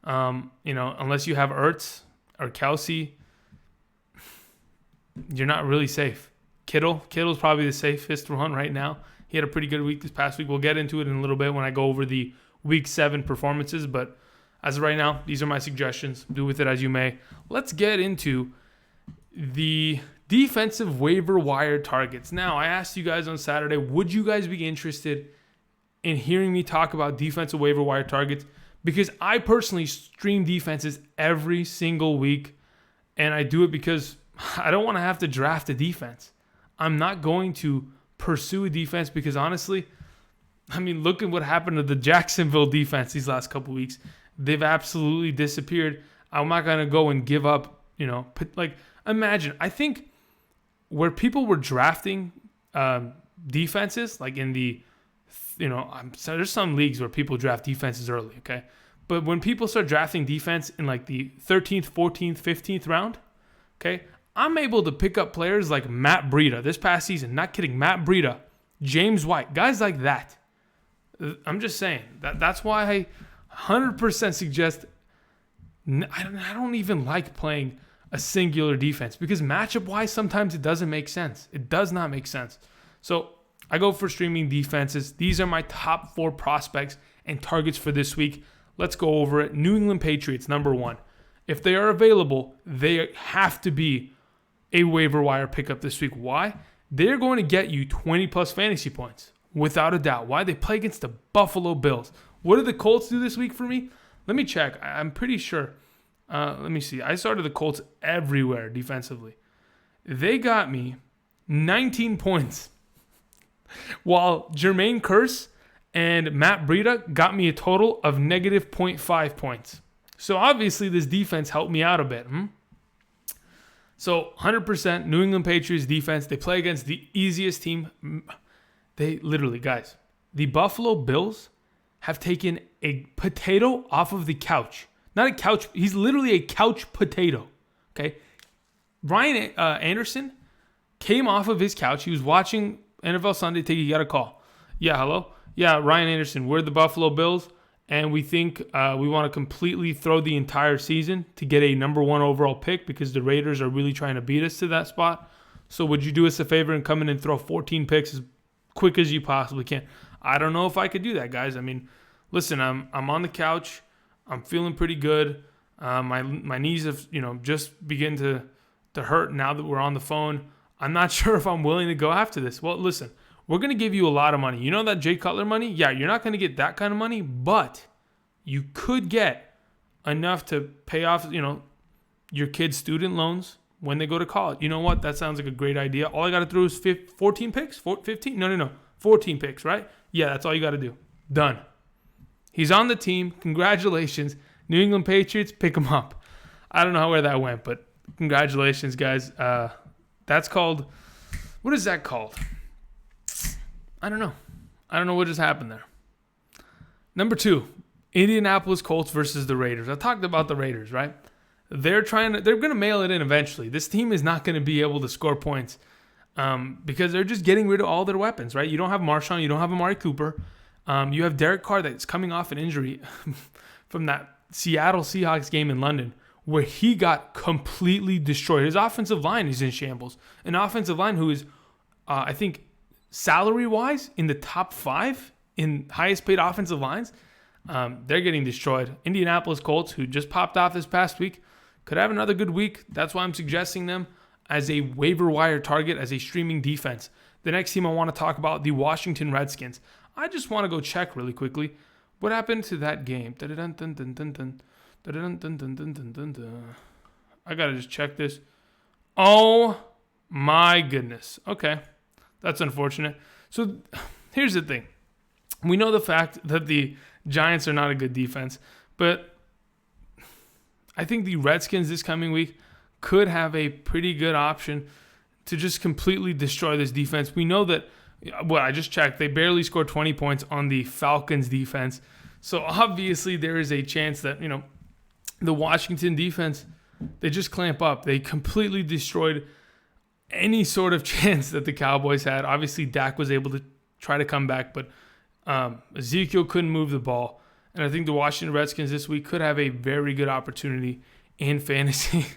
Unless you have Ertz or Kelsey, you're not really safe. Kittle's probably the safest one right now. He had a pretty good week this past week. We'll get into it in a little bit when I go over the Week 7 performances, but as of right now, these are my suggestions. Do with it as you may. Let's get into the defensive waiver wire targets. Now, I asked you guys on Saturday, would you guys be interested in hearing me talk about defensive waiver wire targets? Because I personally stream defenses every single week, and I do it because I don't want to have to draft a defense. I'm not going to pursue a defense because honestly, look at what happened to the Jacksonville defense these last couple weeks. They've absolutely disappeared. I'm not going to go and give up, imagine. I think where people were drafting defenses, like in the, so there's some leagues where people draft defenses early, okay? But when people start drafting defense in like the 13th, 14th, 15th round, okay, I'm able to pick up players like Matt Breida this past season. Not kidding, Matt Breida, James White, guys like that. I'm just saying that's why I 100% suggest. I don't even like playing a singular defense because matchup-wise, sometimes it doesn't make sense. It does not make sense. So I go for streaming defenses. These are my top 4 prospects and targets for this week. Let's go over it. New England Patriots, number 1. If they are available, they have to be a waiver wire pickup this week. Why? They're going to get you 20-plus fantasy points. Without a doubt. Why? They play against the Buffalo Bills. What did the Colts do this week for me? Let me check. I'm pretty sure. Let me see. I started the Colts everywhere defensively. They got me 19 points. While Jermaine Kearse and Matt Breida got me a total of negative 0.5 points. So obviously this defense helped me out a bit. So 100% New England Patriots defense. They play against the easiest team. They literally, guys, the Buffalo Bills have taken a potato off of the couch. Not a couch. He's literally a couch potato. Okay. Ryan Anderson came off of his couch. He was watching NFL Sunday Ticket. He got a call. Yeah, hello? Yeah, Ryan Anderson. We're the Buffalo Bills, and we think we want to completely throw the entire season to get a number 1 overall pick because the Raiders are really trying to beat us to that spot. So would you do us a favor and come in and throw 14 picks as quick as you possibly can? I don't know if I could do that, guys. Listen, I'm on the couch. I'm feeling pretty good. My knees have, just begin to hurt now that we're on the phone. I'm not sure if I'm willing to go after this. Well, listen, we're going to give you a lot of money. You know that Jay Cutler money? Yeah, you're not going to get that kind of money, but you could get enough to pay off, your kids' student loans when they go to college. You know what? That sounds like a great idea. All I got to throw is 14 picks? 15? No. 14 picks, right? Yeah, that's all you got to do. Done. He's on the team. Congratulations. New England Patriots, pick him up. I don't know where that went, but congratulations, guys. That's called, what is that called? I don't know. I don't know what just happened there. Number 2, Indianapolis Colts versus the Raiders. I talked about the Raiders, right? They're going to mail it in eventually. This team is not going to be able to score points because they're just getting rid of all their weapons, right? You don't have Marshawn. You don't have Amari Cooper. You have Derek Carr that's coming off an injury from that Seattle Seahawks game in London where he got completely destroyed. His offensive line is in shambles. An offensive line who is, I think, salary-wise in the top 5 in highest paid offensive lines. They're getting destroyed. Indianapolis Colts, who just popped off this past week, could have another good week. That's why I'm suggesting them as a waiver wire target, as a streaming defense. The next team I want to talk about, the Washington Redskins. I just want to go check really quickly what happened to that game. I got to just check this. Oh my goodness. Okay. That's unfortunate. So here's the thing. We know the fact that the Giants are not a good defense, but I think the Redskins this coming week could have a pretty good option to just completely destroy this defense. We know that, well, I just checked, they barely scored 20 points on the Falcons defense. So obviously there is a chance that, the Washington defense, they just clamp up. They completely destroyed any sort of chance that the Cowboys had. Obviously Dak was able to try to come back, but Ezekiel couldn't move the ball. And I think the Washington Redskins this week could have a very good opportunity in fantasy.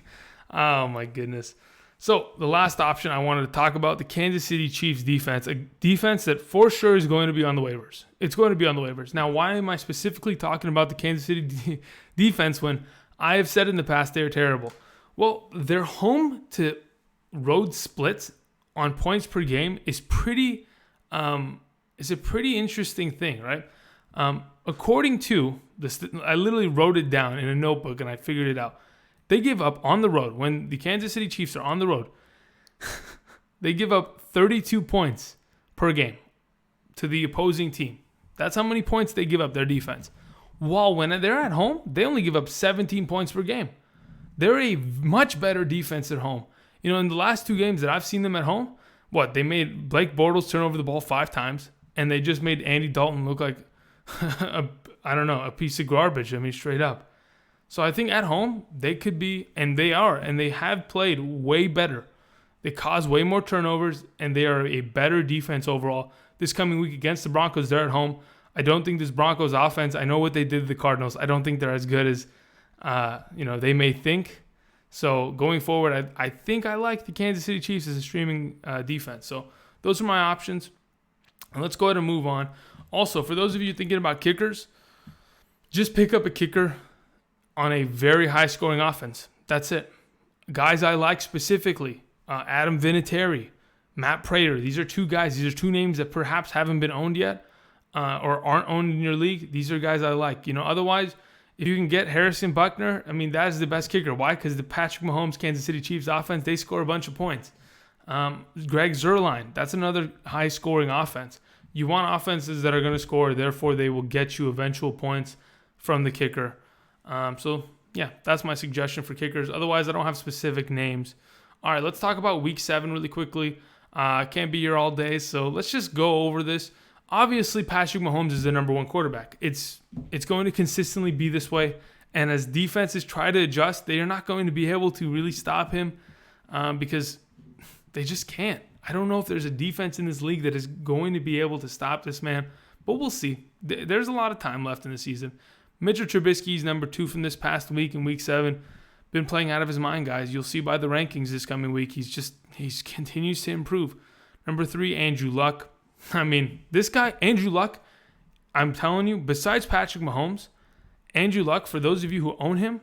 Oh, my goodness. So the last option I wanted to talk about, the Kansas City Chiefs defense, a defense that for sure is going to be on the waivers. It's going to be on the waivers. Now, why am I specifically talking about the Kansas City defense when I have said in the past they're terrible? Well, their home to road splits on points per game is pretty... It's a pretty interesting thing, right? According to I literally wrote it down in a notebook and I figured it out. They give up on the road, when the Kansas City Chiefs are on the road, they give up 32 points per game to the opposing team. That's how many points they give up, their defense. While when they're at home, they only give up 17 points per game. They're a much better defense at home. In the last 2 games that I've seen them at home, they made Blake Bortles turn over the ball 5 times. And they just made Andy Dalton look like, a piece of garbage. Straight up. So I think at home, they could be, and they are, and they have played way better. They cause way more turnovers, and they are a better defense overall. This coming week against the Broncos, they're at home. I don't think this Broncos offense, I know what they did to the Cardinals. I don't think they're as good as, they may think. So going forward, I think I like the Kansas City Chiefs as a streaming defense. So those are my options. And let's go ahead and move on. Also, for those of you thinking about kickers, just pick up a kicker on a very high-scoring offense. That's it. Guys I like specifically, Adam Vinatieri, Matt Prater. These are 2 guys. These are 2 names that perhaps haven't been owned yet or aren't owned in your league. These are guys I like. Otherwise, if you can get Harrison Buckner, that is the best kicker. Why? Because the Patrick Mahomes Kansas City Chiefs offense, they score a bunch of points. Greg Zuerlein, that's another high-scoring offense. You want offenses that are going to score, therefore they will get you eventual points from the kicker. So, that's my suggestion for kickers. Otherwise, I don't have specific names. All right, let's talk about Week 7 really quickly. I can't be here all day, so let's just go over this. Obviously, Patrick Mahomes is the number 1 quarterback. It's going to consistently be this way, and as defenses try to adjust, they are not going to be able to really stop him because they just can't. I don't know if there's a defense in this league that is going to be able to stop this man, but we'll see. There's a lot of time left in the season. Mitch Trubisky is number 2 from this past week in Week 7. Been playing out of his mind, guys. You'll see by the rankings this coming week. He continues to improve. Number 3, Andrew Luck. This guy, Andrew Luck, I'm telling you, besides Patrick Mahomes, Andrew Luck, for those of you who own him,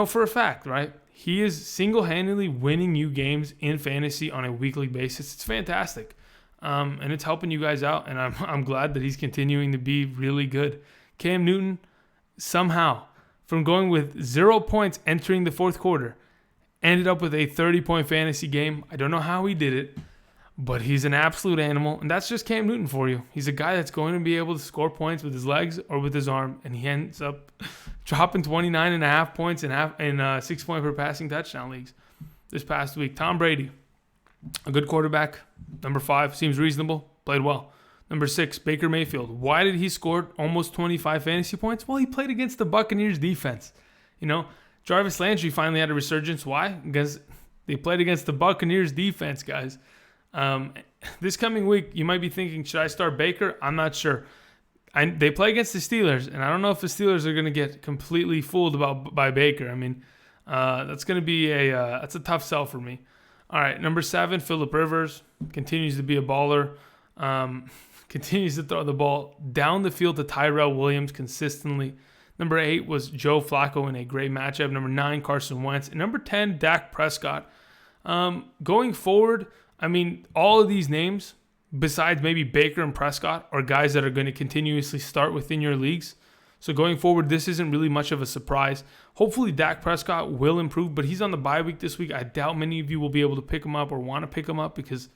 for a fact, right? He is single-handedly winning you games in fantasy on a weekly basis. It's fantastic. And it's helping you guys out, and I'm glad that he's continuing to be really good. Cam Newton, somehow, from going with 0 points entering the 4th quarter, ended up with a 30-point fantasy game. I don't know how he did it, but he's an absolute animal, and that's just Cam Newton for you. He's a guy that's going to be able to score points with his legs or with his arm, and he ends up dropping 29.5 points in 6-point per passing touchdown leagues this past week. Tom Brady, a good quarterback. Number 5, seems reasonable, played well. Number 6, Baker Mayfield. Why did he score almost 25 fantasy points? Well, he played against the Buccaneers defense. Jarvis Landry finally had a resurgence. Why? Because they played against the Buccaneers defense, guys. This coming week, you might be thinking, should I start Baker? I'm not sure. They play against the Steelers, and I don't know if the Steelers are going to get completely fooled by Baker. That's going to be that's a tough sell for me. All right, number 7, Phillip Rivers continues to be a baller. Continues to throw the ball down the field to Tyrell Williams consistently. Number 8 was Joe Flacco in a great matchup. Number 9, Carson Wentz. And number 10, Dak Prescott. Going forward, I mean, all of these names, besides maybe Baker and Prescott, are guys that are going to continuously start within your leagues. So going forward, this isn't really much of a surprise. Hopefully Dak Prescott will improve, but he's on the bye week this week. I doubt many of you will be able to pick him up or want to pick him up because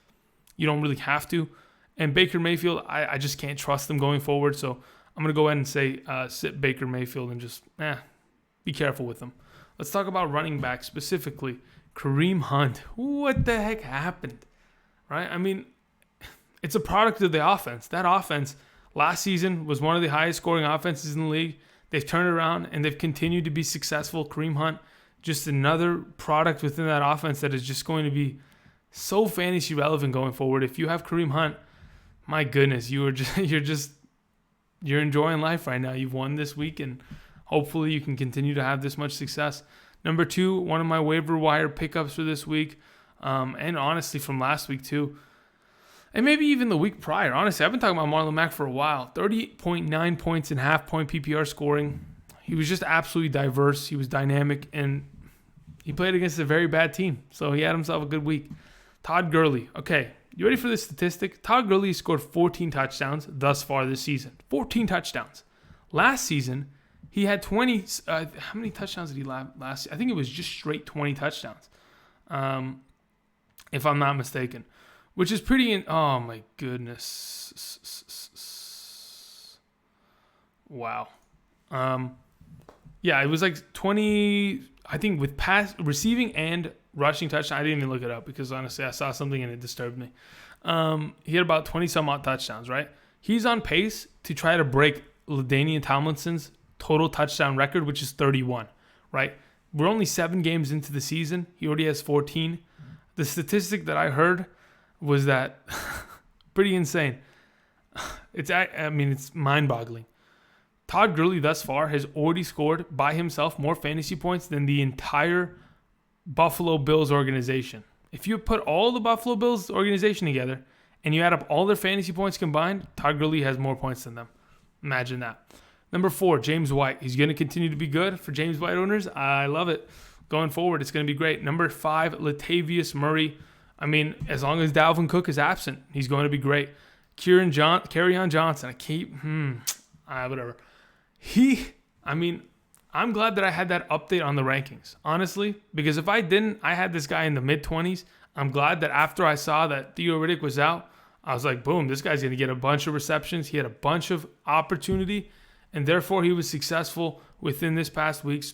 you don't really have to. And Baker Mayfield, I just can't trust them going forward. So I'm going to go ahead and say sit Baker Mayfield and just be careful with them. Let's talk about running back specifically. Kareem Hunt. What the heck happened? Right? I mean, it's a product of the offense. That offense last season was one of the highest scoring offenses in the league. They've turned around and they've continued to be successful. Kareem Hunt, just another product within that offense that is just going to be so fantasy relevant going forward. If you have Kareem Hunt, my goodness, you're enjoying life right now. You've won this week, and hopefully you can continue to have this much success. Number 2, one of my waiver wire pickups for this week, and honestly from last week too, and maybe even the week prior. Honestly, I've been talking about Marlon Mack for a while. 30.9 points in half-point PPR scoring. He was just absolutely diverse. He was dynamic, and he played against a very bad team, so he had himself a good week. Todd Gurley. Okay, you ready for this statistic? Todd Gurley scored 14 touchdowns thus far this season. 14 touchdowns. Last season, he had 20. How many touchdowns did he have last season? I think it was just straight 20 touchdowns, if I'm not mistaken, which is pretty. Oh, my goodness. Wow. Yeah, it was like 20, I think, with receiving and rushing touchdown. I didn't even look it up because honestly I saw something and it disturbed me. He had about 20 some odd touchdowns, right? He's on pace to try to break LaDainian Tomlinson's total touchdown record, which is 31, right? We're only 7 games into the season. He already has 14. The statistic that I heard was that pretty insane. It's mind-boggling. Todd Gurley thus far has already scored by himself more fantasy points than the entire Buffalo Bills organization. If you put all the Buffalo Bills organization together and you add up all their fantasy points combined, Todd Gurley has more points than them. Imagine that. Number 4, James White. He's going to continue to be good for James White owners. I love it. Going forward, it's going to be great. Number 5, Latavius Murray. I mean, as long as Dalvin Cook is absent, he's going to be great. Kerryon Johnson. Whatever. I'm glad that I had that update on the rankings, honestly, because if I didn't, I had this guy in the mid-20s. I'm glad that after I saw that Theo Riddick was out, I was like, boom, this guy's going to get a bunch of receptions. He had a bunch of opportunity, and therefore he was successful within this past week's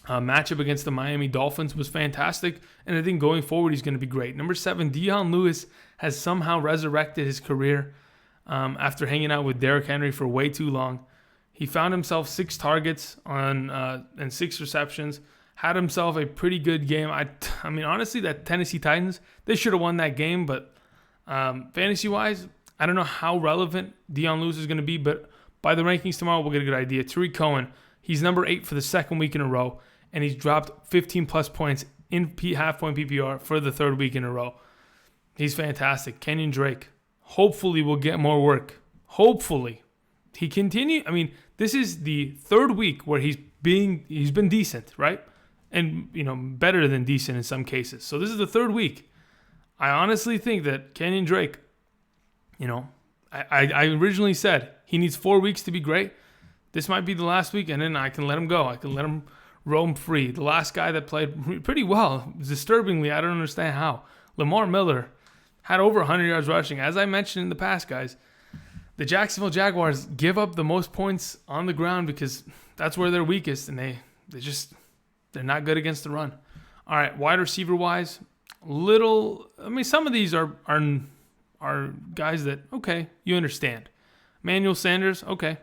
matchup against the Miami Dolphins was fantastic, and I think going forward he's going to be great. Number 7, Dion Lewis has somehow resurrected his career after hanging out with Derrick Henry for way too long. He found himself 6 targets and 6 receptions, had himself a pretty good game. I mean, honestly, that Tennessee Titans, they should have won that game, but fantasy-wise, I don't know how relevant Dion Lewis is going to be, but by the rankings tomorrow, we'll get a good idea. Tariq Cohen, he's number 8 for the second week in a row, and he's dropped 15-plus points in half-point PPR for the third week in a row. He's fantastic. Kenyon Drake, hopefully will get more work. Hopefully. He continued. I mean, this is the third week where he's been decent, right? And, better than decent in some cases. So this is the third week. I honestly think that Kenyon Drake, I originally said he needs 4 weeks to be great. This might be the last week, and then I can let him go. I can let him roam free. The last guy that played pretty well, disturbingly, I don't understand how. Lamar Miller had over 100 yards rushing. As I mentioned in the past, guys, the Jacksonville Jaguars give up the most points on the ground because that's where they're weakest, and they're not good against the run. All right, wide receiver wise, some of these are guys that, okay, you understand. Emmanuel Sanders, okay.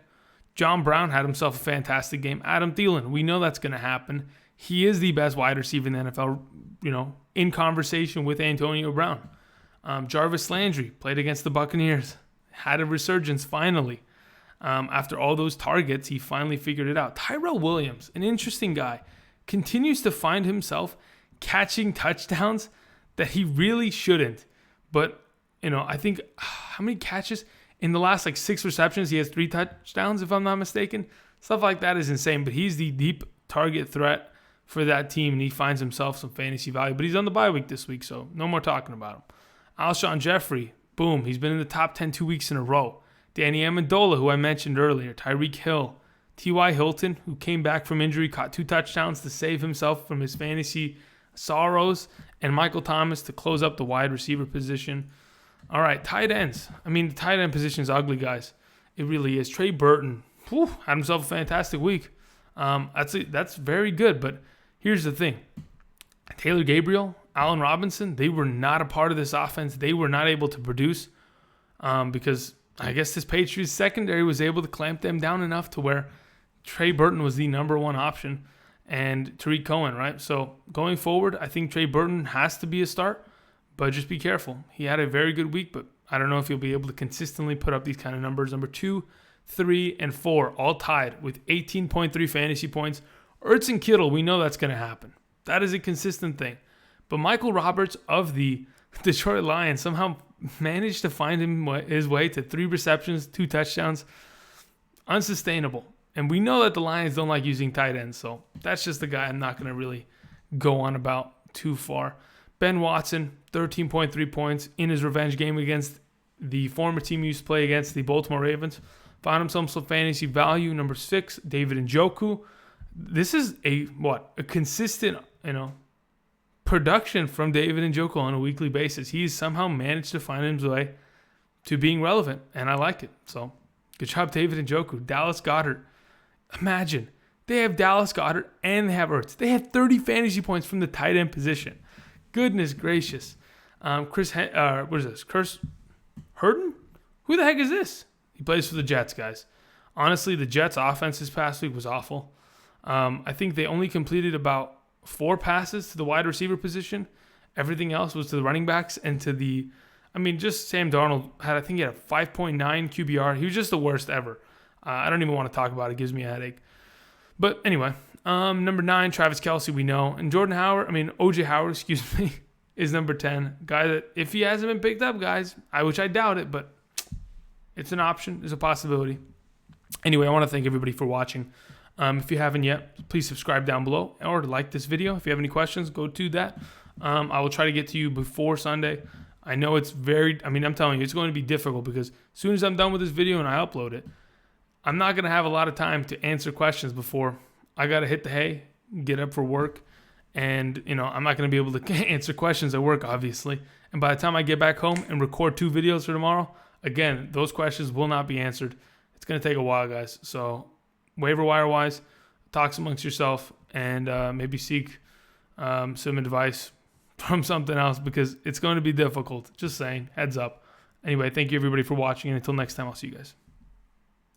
John Brown had himself a fantastic game. Adam Thielen, we know that's going to happen. He is the best wide receiver in the NFL, in conversation with Antonio Brown. Jarvis Landry played against the Buccaneers. Had a resurgence finally. After all those targets, he finally figured it out. Tyrell Williams, an interesting guy, continues to find himself catching touchdowns that he really shouldn't. But I think how many catches in the last like 6 receptions? He has 3 touchdowns, if I'm not mistaken. Stuff like that is insane. But he's the deep target threat for that team, and he finds himself some fantasy value. But he's on the bye week this week, so no more talking about him. Alshon Jeffrey, boom, he's been in the top 10 2 weeks in a row. Danny Amendola, who I mentioned earlier. Tyreek Hill. T.Y. Hilton, who came back from injury, caught 2 touchdowns to save himself from his fantasy sorrows. And Michael Thomas to close up the wide receiver position. All right, tight ends. I mean, the tight end position is ugly, guys. It really is. Trey Burton, had himself a fantastic week. That's very good, but here's the thing. Taylor Gabriel, Allen Robinson, they were not a part of this offense. They were not able to produce because I guess this Patriots secondary was able to clamp them down enough to where Trey Burton was the number one option and Tariq Cohen, right? So going forward, I think Trey Burton has to be a start, but just be careful. He had a very good week, but I don't know if he'll be able to consistently put up these kind of numbers. Number 2, 3, and 4 all tied with 18.3 fantasy points. Ertz and Kittle, we know that's going to happen. That is a consistent thing. But Michael Roberts of the Detroit Lions somehow managed to find his way to 3 receptions, 2 touchdowns. Unsustainable. And we know that the Lions don't like using tight ends, so that's just the guy I'm not going to really go on about too far. Ben Watson, 13.3 points in his revenge game against the former team he used to play against, the Baltimore Ravens. Found himself some fantasy value. Number 6, David Njoku. This is a consistent, production from David Njoku on a weekly basis. He's somehow managed to find his way to being relevant, and I like it. So, good job, David Njoku. Dallas Goedert. Imagine, they have Dallas Goedert and they have Ertz. They have 30 fantasy points from the tight end position. Goodness gracious. Chris Herndon? Who the heck is this? He plays for the Jets, guys. Honestly, the Jets' offense this past week was awful. I think they only completed about 4 passes to the wide receiver position. Everything else was to the running backs and to just Sam Darnold had a 5.9 QBR. He was just the worst ever. I don't even want to talk about it. It gives me a headache. But anyway, number 9, Travis Kelce, we know. And OJ Howard, is number 10. Guy that, if he hasn't been picked up, guys, which I doubt it, but it's an option. It's a possibility. Anyway, I want to thank everybody for watching. If you haven't yet, please subscribe down below or like this video. If you have any questions, go to that. I will try to get to you before Sunday. I know it's I'm telling you, it's going to be difficult because as soon as I'm done with this video and I upload it, I'm not going to have a lot of time to answer questions before I got to hit the hay, get up for work, and, I'm not going to be able to answer questions at work, obviously. And by the time I get back home and record 2 videos for tomorrow, again, those questions will not be answered. It's going to take a while, guys. So waiver wire-wise, talk amongst yourself and maybe seek some advice from something else because it's going to be difficult. Just saying, heads up. Anyway, thank you, everybody, for watching, and until next time, I'll see you guys.